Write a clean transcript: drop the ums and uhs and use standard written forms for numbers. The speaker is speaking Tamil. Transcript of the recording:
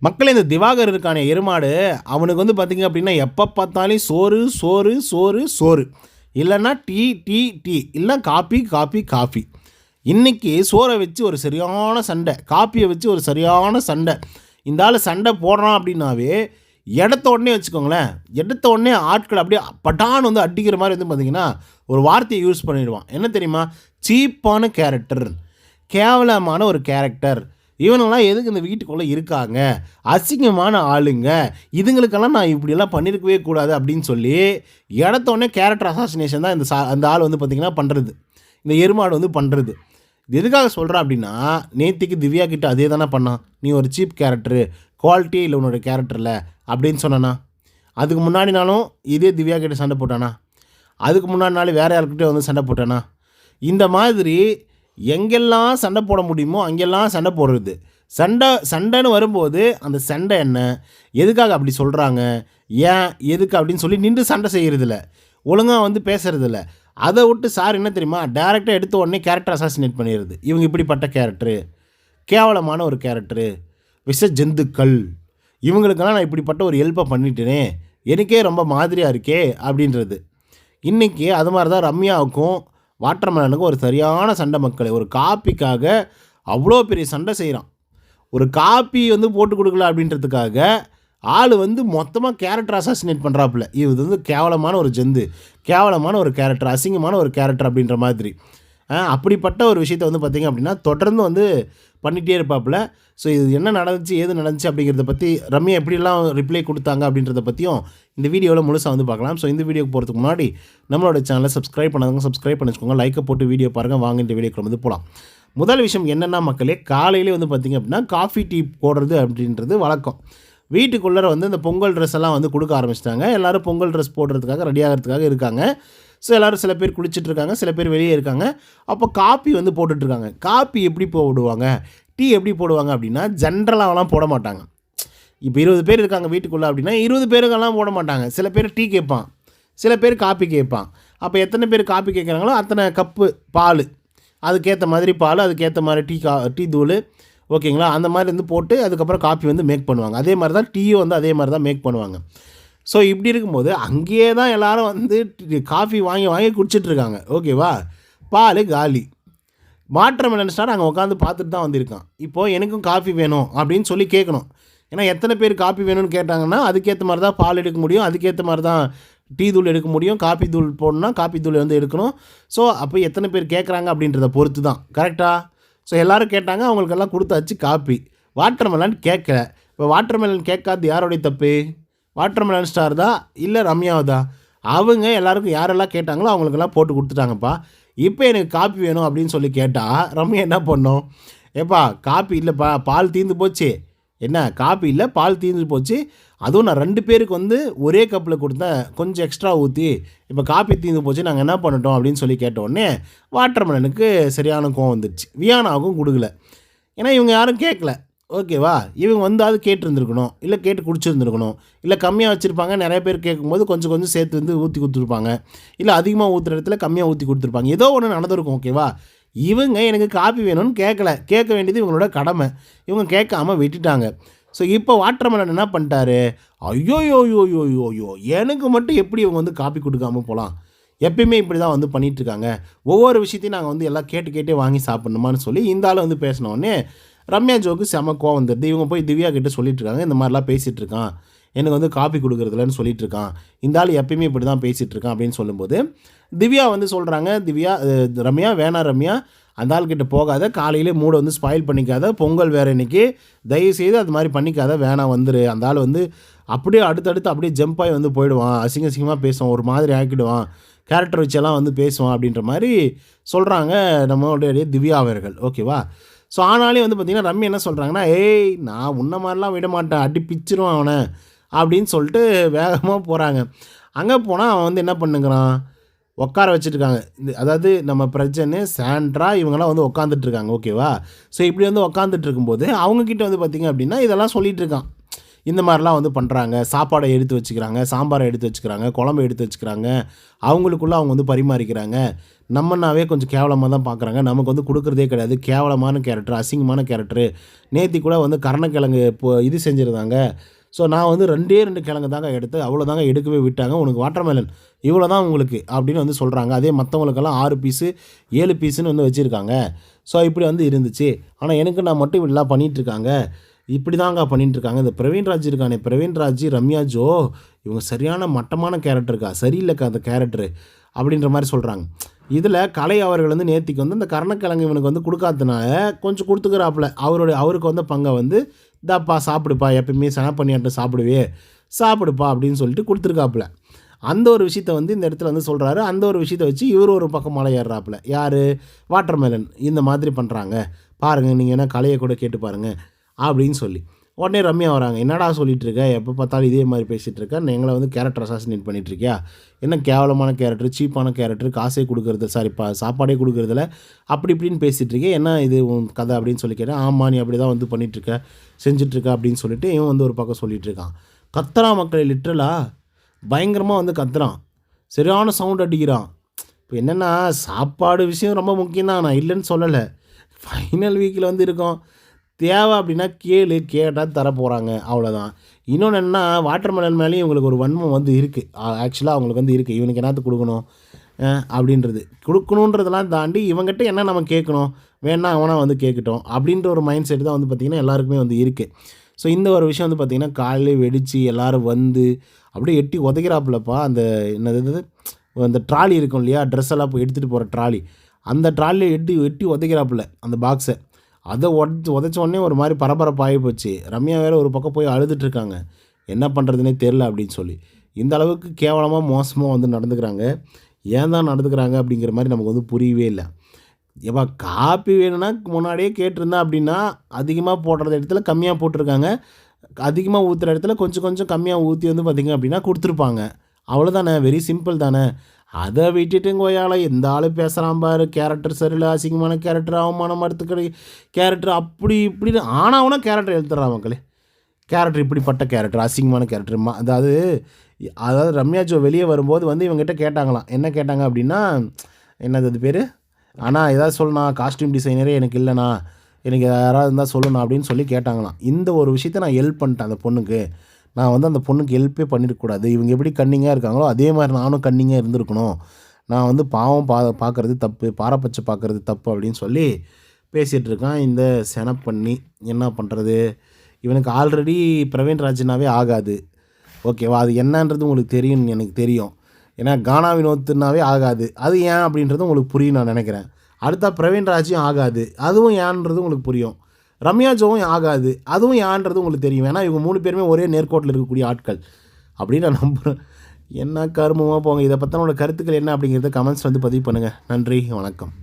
மக்களே இந்த திவாகர் இருக்கானே எருமாடு, அவனுக்கு வந்து பார்த்தீங்க அப்படின்னா, எப்போ பார்த்தாலும் சோறு, சோறு, சோறு, சோறு. இல்லன்னா டீ, டீ, டீ. இல்ல காப்பி, காப்பி, காஃபி. இன்னைக்கு சோற வச்சு ஒரு சரியான சண்டை, காப்பிய வச்சு ஒரு சரியான சண்டை. இந்த ஆளு சண்டை போடுறான் அப்படின்னாவே, எடுத்த உடனே வச்சுக்கோங்களேன், எடுத்த உடனே ஆட்கள் அப்படியே பட்டான்னு வந்து அடிக்கிற மாரி வந்து பார்த்தீங்கன்னா, ஒரு வார்த்தையை யூஸ் பண்ணிடுவான். என்ன தெரியுமா? சீப்பான கேரக்டர், கேவலமான ஒரு கேரக்டர். இவனெல்லாம் எதுக்கு இந்த வீட்டுக்குள்ளே இருக்காங்க, அசிங்கமான ஆளுங்க, இதுங்களுக்கெல்லாம் நான் இப்படியெல்லாம் பண்ணியிருக்கவே கூடாது அப்படின்னு சொல்லி இடத்தோடனே கேரக்டர் அசாசினேஷன் தான் அந்த ஆள் வந்து பார்த்திங்கன்னா பண்ணுறது, இந்த எருமாடு வந்து பண்ணுறது. இது எதுக்காக சொல்கிறேன் அப்படின்னா, நேத்திக்கு திவ்யா கிட்ட அதே தானே பண்ணான். நீ ஒரு சீப் கேரக்டரு, குவாலிட்டியே இல்லை உன்னோட கேரக்டரில் அப்படின்னு சொன்னானா. அதுக்கு முன்னாடி நாளும் இதே திவ்யா கிட்ட சண்டை போட்டானா. அதுக்கு முன்னாடி நாள் வேறு யாருக்கிட்டே வந்து சண்டை போட்டானா. இந்த மாதிரி எங்கெல்லாம் சண்டை போட முடியுமோ அங்கெல்லாம் சண்டை போடுறது. சண்டைன்னு வரும்போது அந்த சண்டை என்ன, எதுக்காக அப்படி சொல்கிறாங்க, ஏன் எதுக்கு அப்படின்னு சொல்லி நின்று சண்டை செய்கிறதில்ல, ஒழுங்காக வந்து பேசுகிறதில்ல. அதை விட்டு சார் என்ன தெரியுமா, டேரெக்டாக எடுத்த உடனே கேரக்டர் அசாசினேட் பண்ணிடுறது. இவங்க இப்படிப்பட்ட கேரக்டரு, கேவலமான ஒரு கேரக்டரு, விஷ ஜந்துக்கள், இவங்களுக்கெல்லாம் நான் இப்படிப்பட்ட ஒரு ஹெல்ப்பை பண்ணிட்டேனே, எனக்கே ரொம்ப மாதிரியாக இருக்கே அப்படின்றது. இன்றைக்கி அது மாதிரி தான் ரம்யாவுக்கும் வாட்டர்மெலனுக்கும் ஒரு சரியான சண்டை மக்களே. ஒரு காப்பிக்காக அவ்வளோ பெரிய சண்டை செய்கிறான். ஒரு காப்பி வந்து போட்டு கொடுக்கல அப்படின்றதுக்காக ஆள் வந்து மொத்தமாக கேரக்டர் அசாசினேட் பண்ணுறாப்புல. இது வந்து கேவலமான ஒரு ஜந்து, கேவலமான ஒரு கேரக்டர், அசிங்கமான ஒரு கேரக்டர் அப்படின்ற மாதிரி. அப்படிப்பட்ட ஒரு விஷயத்தை வந்து பார்த்திங்க அப்படின்னா தொடர்ந்து வந்து பண்ணிகிட்டே இருப்பாப்புல. ஸோ இது என்ன நடந்துச்சு, ஏது நடந்துச்சு அப்படிங்கிறத பற்றி, ரம்யா எப்படிலாம் ரிப்ளை கொடுத்தாங்க அப்படின்றத பற்றியும் இந்த வீடியோவில் முழுசாக வந்து பார்க்கலாம். ஸோ இந்த வீடியோக்கு போகிறதுக்கு முன்னாடி நம்மளோட சேனலை சப்ஸ்கிரைப் பண்ணாதவங்க சப்ஸ்கிரைப் பண்ணிச்சுக்கோங்க, லைக்கை போட்டு வீடியோ பாருங்கள். வாங்க இந்த வீடியோக்கு வந்து போகலாம். முதல் விஷயம் என்னென்னா மக்களே, காலையிலே வந்து பார்த்திங்க அப்படின்னா காஃபி டீ போடுறது அப்படின்றது வழக்கம். வீட்டுக்குள்ளே வந்து இந்த பொங்கல் ட்ரெஸ் எல்லாம் வந்து கொடுக்க ஆரம்பிச்சிட்டாங்க. எல்லோரும் பொங்கல் ட்ரெஸ் போடுறதுக்காக ரெடி ஆகிறதுக்காக இருக்காங்க. ஸோ எல்லோரும் சில பேர் குளிச்சுட்ருக்காங்க, சில பேர் வெளியே இருக்காங்க. அப்போ காப்பி வந்து போட்டுட்ருக்காங்க. காப்பி எப்படி போடுவாங்க, டீ எப்படி போடுவாங்க அப்படின்னா ஜென்ரலாகலாம் போட மாட்டாங்க. இப்போ 20 பேர் இருக்காங்க வீட்டுக்குள்ளே அப்படின்னா 20 பேருக்கெல்லாம் போட மாட்டாங்க. சில பேர் டீ கேட்பான், சில பேர் காப்பி கேட்பான். அப்போ எத்தனை பேர் காப்பி கேட்குறாங்களோ அத்தனை கப்பு பால், அதுக்கேற்ற மாதிரி பால், அதுக்கேற்ற மாதிரி டீ தூள், ஓகேங்களா, அந்த மாதிரி வந்து போட்டு அதுக்கப்புறம் காப்பி வந்து மேக் பண்ணுவாங்க. அதே மாதிரி தான் டீயும் வந்து அதே மாதிரி தான் மேக் பண்ணுவாங்க. ஸோ இப்படி இருக்கும்போது அங்கேயே தான் எல்லோரும் வந்து காஃபி வாங்கி வாங்கி குடிச்சிட்ருக்காங்க. ஓகேவா, பால் காலி. வாட்டர்மெலன் ஸ்டார் அங்கே உட்காந்து பார்த்துட்டு தான் வந்திருக்கான். இப்போது எனக்கும் காஃபி வேணும் அப்படின்னு சொல்லி கேட்கணும். ஏன்னா எத்தனை பேர் காஃபி வேணும்னு கேட்டாங்கன்னா அதுக்கேற்ற மாதிரி தான் பால் எடுக்க முடியும், அதுக்கேற்ற மாதிரி தான் டீ தூள் எடுக்க முடியும். காப்பி தூள் போடணுன்னா காப்பி தூள் வந்து எடுக்கணும். ஸோ அப்போ எத்தனை பேர் கேட்குறாங்க அப்படின்றத பொறுத்து தான், கரெக்டாக. ஸோ எல்லோரும் கேட்டாங்க, அவங்களுக்கெல்லாம் கொடுத்தாச்சு காப்பி. வாட்டர்மெலன் கேட்கல. இப்போ வாட்டர்மெலன் கேட்காது யாரோடைய தப்பு, வாட்டர்மெலன் ஸ்டார் தான் இல்லை ரம்யாவதா? அவங்க எல்லாருக்கும் யாரெல்லாம் கேட்டாங்களோ அவங்களுக்கெல்லாம் போட்டு கொடுத்துட்டாங்கப்பா. இப்போ எனக்கு காப்பி வேணும் அப்படின்னு சொல்லி கேட்டால் ரம்யா என்ன பண்ணோம், ஏப்பா காப்பி இல்லைப்பா, பால் தீர்ந்து போச்சு, என்ன காப்பி இல்லை பால் தீர்ந்து போச்சு, அதுவும் நான் 2 பேருக்கு வந்து ஒரே கப்பில் கொடுத்தேன், கொஞ்சம் எக்ஸ்ட்ரா ஊற்றி, இப்போ காப்பி தீர்ந்து போச்சு, நாங்கள் என்ன பண்ணட்டோம் அப்படின்னு சொல்லி கேட்டோடனே வாட்டர்மெலனுக்கு சரியான கோவம் வந்துடுச்சு. வியானாவுக்கும் கொடுக்கல, ஏன்னா இவங்க யாரும் கேட்கல. ஓகேவா, இவங்க வந்தாலும் கேட்டுருந்துருக்கணும், இல்லை கேட்டு குடிச்சிருந்துருக்கணும், இல்லை கம்மியாக வச்சுருப்பாங்க, நிறைய பேர் கேட்கும்போது கொஞ்சம் கொஞ்சம் சேர்த்து வந்து ஊற்றி கொடுத்துருப்பாங்க, இல்லை அதிகமாக ஊற்றுற இடத்துல கம்மியாக ஊற்றி கொடுத்துருப்பாங்க, ஏதோ ஒன்று நடந்திருக்கும். ஓகேவா, இவங்க எனக்கு காப்பி வேணும்னு கேட்கல, கேட்க வேண்டியது இவங்களோட கடமை, இவங்க கேட்காமல் விட்டுட்டாங்க. ஸோ இப்போ வாட்டர்மெலன் என்ன பண்ணிட்டாரு, ஐயோ எனக்கு மட்டும் எப்படி இவங்க வந்து காப்பி கொடுக்காமல் போகலாம், எப்பயுமே இப்படி தான் வந்து பண்ணிகிட்ருக்காங்க, ஒவ்வொரு விஷயத்தையும் நாங்கள் வந்து எல்லாம் கேட்டே வாங்கி சாப்பிட்ணுமான்னு சொல்லி இந்த ஆள் வந்து பேசினோடனே ரம்யா ஜோக்கு செம கோவம் வந்துடுது. இவங்க போய் திவ்யா கிட்டே சொல்லிட்டுருக்காங்க, இந்த மாதிரிலாம் பேசிகிட்ருக்கான், எனக்கு வந்து காப்பி கொடுக்குறதுலன்னு சொல்லிகிட்ருக்கான், இந்த ஆள் எப்பயுமே இப்படி தான் பேசிகிட்ருக்கான் அப்படின்னு சொல்லும்போது திவ்யா வந்து சொல்கிறாங்க, ரம்யா வேணாம் ரம்யா, அந்த ஆள்கிட்ட போகாத, காலையிலே மூடை வந்து ஸ்பாயில் பண்ணிக்காத, பொங்கல் வேறு இன்றைக்கி, தயவுசெய்து அது மாதிரி பண்ணிக்காத, வேணாம் வந்துரு, அந்த ஆள் வந்து அப்படியே அடுத்தடுத்து அப்படியே ஜம்ப் ஆகி வந்து போயிடுவான், அசிங்கமாக பேசுவான், ஒரு மாதிரி ஆக்கிடுவான், கேரக்டர் வச்செல்லாம் வந்து பேசுவான் அப்படின்ற மாதிரி சொல்கிறாங்க நம்மளுடைய திவ்யா அவர்கள். ஓகேவா, ஸோ ஆனாலே வந்து பார்த்திங்கன்னா ரம்யா என்ன சொல்கிறாங்கன்னா, ஏய் நான் உன்ன மாதிரிலாம் விட மாட்டேன், அடி பிச்சிருவான் அவனை அப்படின்னு சொல்லிட்டு வேகமாக போகிறாங்க. அங்கே போனால் அவன் வந்து என்ன பண்ணுங்கிறான், உட்கார வச்சுருக்காங்க. அதாவது நம்ம பிரச்சனை சாண்ட்ரா இவங்கெல்லாம் வந்து உட்காந்துட்ருக்காங்க. ஓகேவா, ஸோ இப்படி வந்து உட்காந்துட்டு இருக்கும்போது அவங்கக்கிட்ட வந்து பார்த்திங்க அப்படின்னா இதெல்லாம் சொல்லிகிட்டு இருக்கான். இந்த மாதிரிலாம் வந்து பண்ணுறாங்க. சாப்பாடை எடுத்து வச்சுக்கிறாங்க, சாம்பாரை எடுத்து வச்சுக்கிறாங்க, குழம்பு எடுத்து வச்சுக்கிறாங்க. அவங்களுக்குள்ளே அவங்க வந்து பரிமாறிக்கிறாங்க. நம்மனாவே கொஞ்சம் கேவலமாக தான் பார்க்குறாங்க. நமக்கு வந்து கொடுக்குறதே கிடையாது. கேவலமான கேரக்டர், அசிங்கமான கேரக்டரு. நேத்தி கூட வந்து கருணக்கிழங்கு இது செஞ்சுருந்தாங்க. ஸோ நான் வந்து 2 கிழங்கு தாங்க எடுத்து அவ்வளோதாங்க எடுக்கவே விட்டாங்க. உனக்கு வாட்டர்மெலன் இவ்வளோ தான் உங்களுக்கு அப்படின்னு வந்து சொல்கிறாங்க. அதே மற்றவங்களுக்கெல்லாம் 6 பீஸு 7 பீஸுன்னு வந்து வச்சுருக்காங்க. ஸோ இப்படி வந்து இருந்துச்சு. ஆனால் எனக்கு நான் மட்டும் இப்படிலாம் பண்ணிகிட்ருக்காங்க. இப்படி தாங்க பண்ணிட்டுருக்காங்க. இந்த பிரவீன்ராஜ் இருக்கானே, பிரவீன்ராஜ், ரம்யா ஜோ இவங்க சரியான மட்டமான கேரக்டருக்கா, சரியில்லைக்கா அந்த கேரக்டரு அப்படின்ற மாதிரி சொல்கிறாங்க. இதில் கலை அவர்கள் வந்து நேத்திக்கு வந்து இந்த கருணக்கிழங்கு இவனுக்கு வந்து கொடுக்காதனால கொஞ்சம் கொடுத்துக்கிறாப்புல. அவருக்கு வந்த பங்கை வந்து இதாப்பா சாப்பிடுப்பா, எப்பயுமே சனப்பண்ணியாட்டம் சாப்பிடுப்பா அப்படின்னு சொல்லிட்டு கொடுத்துருக்காப்புல. அந்த ஒரு விஷயத்த வந்து இந்த இடத்துல வந்து சொல்கிறாரு. அந்த ஒரு விஷயத்த வச்சு இவர் ஒரு பக்கம் மலை ஏறுறாப்புல. யார்? வாட்டர்மெலன் இந்த மாதிரி பண்ணுறாங்க பாருங்கள், நீங்கள் என்ன கலையை கூட கேட்டு பாருங்கள் அப்படின்னு சொல்லி. உடனே ரம்யா வராங்க. என்னடா சொல்லிகிட்டு இருக்க, எப்போ பார்த்தாலும் இதே மாதிரி பேசிகிட்டு இருக்க, எங்களை வந்து கேரக்டர் அசாசினேட் பண்ணிகிட்ருக்கியா, என்ன கேவலமான கேரக்டர், சீப்பான கேரக்டர், காசே கொடுக்குறது சாப்பாடே கொடுக்குறதில்ல, அப்படி இப்படின்னு பேசிகிட்டு இருக்கே, என்ன இது உன் கதை அப்படின்னு சொல்லி கேட்டேன். ஆமாம், நீ அப்படி தான் வந்து பண்ணிகிட்ருக்க, செஞ்சிட்ருக்க அப்படின்னு சொல்லிட்டு இவன் வந்து ஒரு பக்கம் சொல்லிகிட்டு இருக்கான். கத்துறான் மக்களை, லிட்ரலாக பயங்கரமாக வந்து கத்துறான், சரியான சவுண்ட் அடிக்கிறான். இப்போ என்னென்னா சாப்பாடு விஷயம் ரொம்ப முக்கியம் தான், நான் இல்லைன்னு சொல்லலை. ஃபைனல் வீக்கில் வந்து இருக்கோம், தேவை அப்படின்னா கேட்டால் தர போகிறாங்க, அவ்வளோதான். இன்னொன்று என்னென்னா வாட்டர்மெலன் மேலேயும் இவங்களுக்கு ஒரு வன்மம் வந்து இருக்குது. ஆக்சுவலாக அவங்களுக்கு வந்து இருக்குது, இவனுக்கு என்னத்துக்கு கொடுக்கணும் அப்படின்றது, கொடுக்கணுன்றதெல்லாம் தாண்டி இவங்ககிட்ட என்ன நம்ம கேட்கணும், வேணா அவனாக வந்து கேட்கட்டும் அப்படின்ற ஒரு மைண்ட் செட் தான் வந்து பார்த்திங்கன்னா எல்லாருக்குமே வந்து இருக்குது. ஸோ இந்த ஒரு விஷயம் வந்து பார்த்திங்கன்னா காலையிலே வெடித்து எல்லோரும் வந்து அப்படியே எட்டி உதைக்கிறாப்புலப்பா. அந்த என்னது அந்த ட்ராலி இருக்கும் இல்லையா, ட்ரெஸ் எல்லாம் போய் எடுத்துகிட்டு போகிற ட்ராலி, அந்த ட்ராலியில் எட்டி உதைக்கிறாப்புல அந்த பாக்ஸை. அதை உதைச்ச உடனே ஒரு மாதிரி பரபரப்பாகி போச்சு. ரம்யா வேறு ஒரு பக்கம் போய் அழுதுட்டுருக்காங்க, என்ன பண்ணுறதுனே தெரில அப்படின்னு சொல்லி. இந்த அளவுக்கு கேவலமாக மோசமாக வந்து நடந்துக்கிறாங்க. ஏன் தான் நடந்துக்கிறாங்க அப்படிங்கிற மாதிரி நமக்கு வந்து புரியவே இல்லை. ஏப்பா காப்பி வேணும்னா முன்னாடியே கேட்டிருந்தா அப்படின்னா அதிகமாக போடுற இடத்துல கம்மியாக போட்டிருக்காங்க, அதிகமாக ஊற்றுற இடத்துல கொஞ்சம் கம்மியாக ஊற்றி வந்து பார்த்திங்க அப்படின்னா கொடுத்துருப்பாங்க. அவ்வளோதானே, வெரி சிம்பிள் தானே. அதை விட்டுட்டுங்க ஒயால எந்த ஆள் பேசுகிறான் பாரு, கேரக்டர் சரியில்லை, அசிங்கமான கேரக்டர், அவமானம் மறுத்துக்கிற கேரக்டர், அப்படி இப்படின்னு ஆனாவுனா கேரக்டர் எழுத்துறான் மக்களே. கேரக்டர் இப்படிப்பட்ட கேரக்டர், அசிங்கமான கேரக்டர். அதாவது ரம்யா ஜோ வெளியே வரும்போது வந்து இவங்ககிட்ட கேட்டாங்களாம். என்ன கேட்டாங்க அப்படின்னா, என்னது அது பேர், ஆனால் ஏதாவது சொல்லணும், காஸ்டியூம் டிசைனரே எனக்கு இல்லைண்ணா, எனக்கு யாராவது இருந்தால் சொல்லணும் அப்படின்னு சொல்லி கேட்டாங்களாம். இந்த ஒரு விஷயத்தை நான் ஹெல்ப் பண்ணிட்டேன் அந்த பொண்ணுக்கு. நான் வந்து அந்த பொண்ணுக்கு ஹெல்ப்பே பண்ணியிருக்கக்கூடாது. இவங்க எப்படி கன்னிங்காக இருக்காங்களோ அதே மாதிரி நானும் கன்னிங்காக இருந்திருக்கணும். நான் வந்து பாவம் பார்க்குறது தப்பு, பாரபட்சம் பார்க்குறது தப்பு அப்படின்னு சொல்லி பேசிகிட்டு இருக்கான் இந்த செனப்பண்ணி. என்ன பண்ணுறது, இவனுக்கு ஆல்ரெடி பிரவீன்ராஜ்னாவே ஆகாது, ஓகேவா? அது என்னன்றது உங்களுக்கு தெரியும்னு எனக்கு தெரியும். ஏன்னா கானா வினோத்னாவே ஆகாது, அது ஏன் அப்படின்றது உங்களுக்கு புரியும் நான் நினைக்கிறேன். அடுத்தா பிரவீன்ராஜும் ஆகாது, அதுவும் ஏன்றது உங்களுக்கு புரியும். ரம்யா ஜோவும் ஆகாது, அதுவும் ஏன்றது உங்களுக்கு தெரியும். ஏன்னா இவங்க 3 பேருமே ஒரே நேர்கோட்டில் இருக்கக்கூடிய ஆட்கள் அப்படின்னு நான் நம்புகிறேன். என்ன கருமமாக போங்க. இதை பற்றின கருத்துக்கள் என்ன அப்படிங்கிறத கமெண்ட்ஸ் வந்து பதிவு பண்ணுங்கள். நன்றி, வணக்கம்.